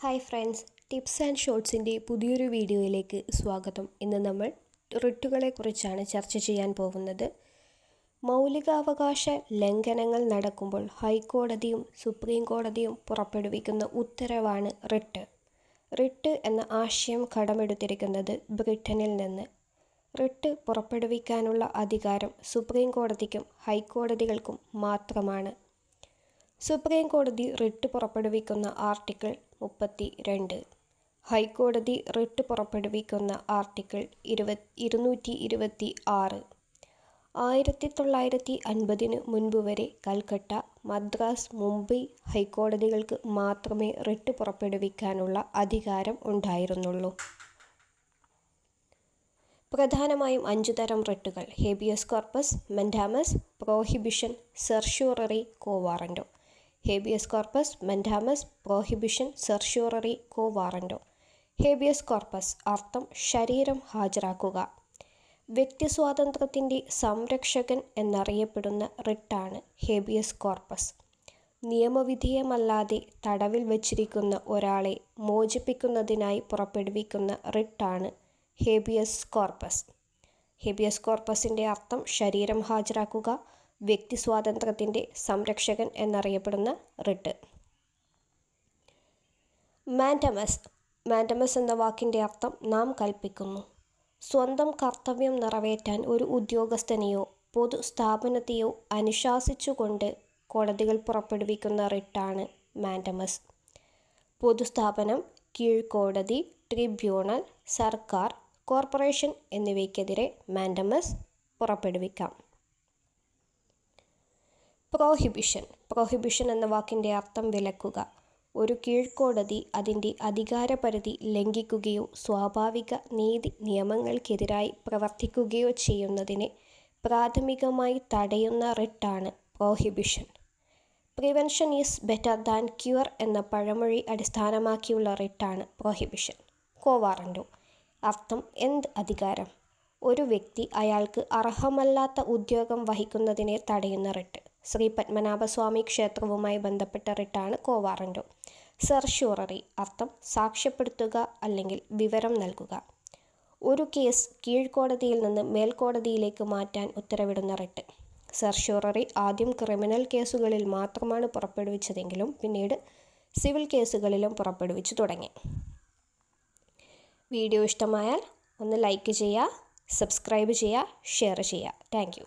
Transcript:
Hi friends, tips and ഷോർട്സിൻ്റെ പുതിയൊരു വീഡിയോയിലേക്ക് സ്വാഗതം. ഇന്ന് നമ്മൾ റിട്ടുകളെക്കുറിച്ചാണ് ചർച്ച ചെയ്യാൻ പോകുന്നത്. മൗലികാവകാശ ലംഘനങ്ങൾ നടക്കുമ്പോൾ ഹൈക്കോടതിയും സുപ്രീം കോടതിയും പുറപ്പെടുവിക്കുന്ന ഉത്തരവാണ് റിട്ട്. റിട്ട് എന്ന ആശയം കടമെടുത്തിരിക്കുന്നത് ബ്രിട്ടനിൽ നിന്ന്. റിട്ട് പുറപ്പെടുവിക്കാനുള്ള അധികാരം സുപ്രീം കോടതിക്കും ഹൈക്കോടതികൾക്കും മാത്രമാണ്. സുപ്രീം കോടതി റിട്ട് പുറപ്പെടുവിക്കുന്ന ആർട്ടിക്കിൾ 32, ഹൈക്കോടതി റിട്ട് പുറപ്പെടുവിക്കുന്ന ആർട്ടിക്കിൾ 226. 1950 മുൻപ് വരെ കൽക്കട്ട, മദ്രാസ്, മുംബൈ ഹൈക്കോടതികൾക്ക് മാത്രമേ റിട്ട് പുറപ്പെടുവിക്കാനുള്ള അധികാരം ഉണ്ടായിരുന്നുള്ളൂ. പ്രധാനമായും 5 തരം റിട്ടുകൾ: habeas corpus, mandamus, prohibition, certiorari, quo warranto. Habeas corpus, mandamus, prohibition, certiorari, quo warranto. Habeas corpus അർത്ഥം ശരീരം ഹാജരാക്കുക. വ്യക്തിസ്വാതന്ത്ര്യത്തിൻ്റെ സംരക്ഷകൻ എന്നറിയപ്പെടുന്ന റിട്ടാണ് ഹേബിയസ് കോർപ്പസ്. നിയമവിധേയമല്ലാതെ തടവിൽ വച്ചിരിക്കുന്ന ഒരാളെ മോചിപ്പിക്കുന്നതിനായി പുറപ്പെടുവിക്കുന്ന റിട്ടാണ് ഹേബിയസ് കോർപ്പസ്. ഹേബിയസ് കോർപ്പസിൻ്റെ അർത്ഥം ശരീരം ഹാജരാക്കുക, വ്യക്തിസ്വാതന്ത്ര്യത്തിൻ്റെ സംരക്ഷകൻ എന്നറിയപ്പെടുന്ന റിട്ട്. മാൻഡമസ്. മാൻഡമസ് എന്ന വാക്കിൻ്റെ അർത്ഥം നാം കൽപ്പിക്കുന്നു. സ്വന്തം കർത്തവ്യം നിറവേറ്റാൻ ഒരു ഉദ്യോഗസ്ഥനെയോ പൊതുസ്ഥാപനത്തെയോ അനുശാസിച്ചുകൊണ്ട് കോടതികൾ പുറപ്പെടുവിക്കുന്ന റിട്ടാണ് മാൻഡമസ്. പൊതുസ്ഥാപനം, കീഴ്ക്കോടതി, ട്രിബ്യൂണൽ, സർക്കാർ, കോർപ്പറേഷൻ എന്നിവയ്ക്കെതിരെ മാൻഡമസ് പുറപ്പെടുവിക്കാം. പ്രോഹിബിഷൻ. പ്രോഹിബിഷൻ എന്ന വാക്കിൻ്റെ അർത്ഥം വിലക്കുക. ഒരു കീഴ്ക്കോടതി അതിൻ്റെ അധികാരപരിധി ലംഘിക്കുകയോ സ്വാഭാവിക നീതി നിയമങ്ങൾക്കെതിരായി പ്രവർത്തിക്കുകയോ ചെയ്യുന്നതിനെ പ്രാഥമികമായി തടയുന്ന റിട്ടാണ് prohibition. Prevention is better than cure എന്ന പഴമൊഴി അടിസ്ഥാനമാക്കിയുള്ള റിട്ടാണ് പ്രോഹിബിഷൻ. കോ വാറന്റോ. അർത്ഥം എന്ത് അധികാരം? ഒരു വ്യക്തി അയാൾക്ക് അർഹമല്ലാത്ത ഉദ്യോഗം വഹിക്കുന്നതിനെ തടയുന്ന റിട്ട്. ശ്രീ പത്മനാഭസ്വാമി ക്ഷേത്രവുമായി ബന്ധപ്പെട്ട റിട്ടാണ് കോ വാറന്റോ. സെർഷ്യൂററി അർത്ഥം സാക്ഷ്യപ്പെടുത്തുക അല്ലെങ്കിൽ വിവരം നൽകുക. ഒരു കേസ് കീഴ്ക്കോടതിയിൽ നിന്ന് മേൽക്കോടതിയിലേക്ക് മാറ്റാൻ ഉത്തരവിടുന്ന റിട്ട്. സെർഷ്യൂററി ആദ്യം ക്രിമിനൽ കേസുകളിൽ മാത്രമാണ് പുറപ്പെടുവിച്ചതെങ്കിലും പിന്നീട് സിവിൽ കേസുകളിലും പുറപ്പെടുവിച്ചു തുടങ്ങി. വീഡിയോ ഇഷ്ടമായാൽ ഒന്ന് ലൈക്ക് ചെയ്യുക, സബ്സ്ക്രൈബ് ചെയ്യുക, ഷെയർ ചെയ്യുക. Thank you.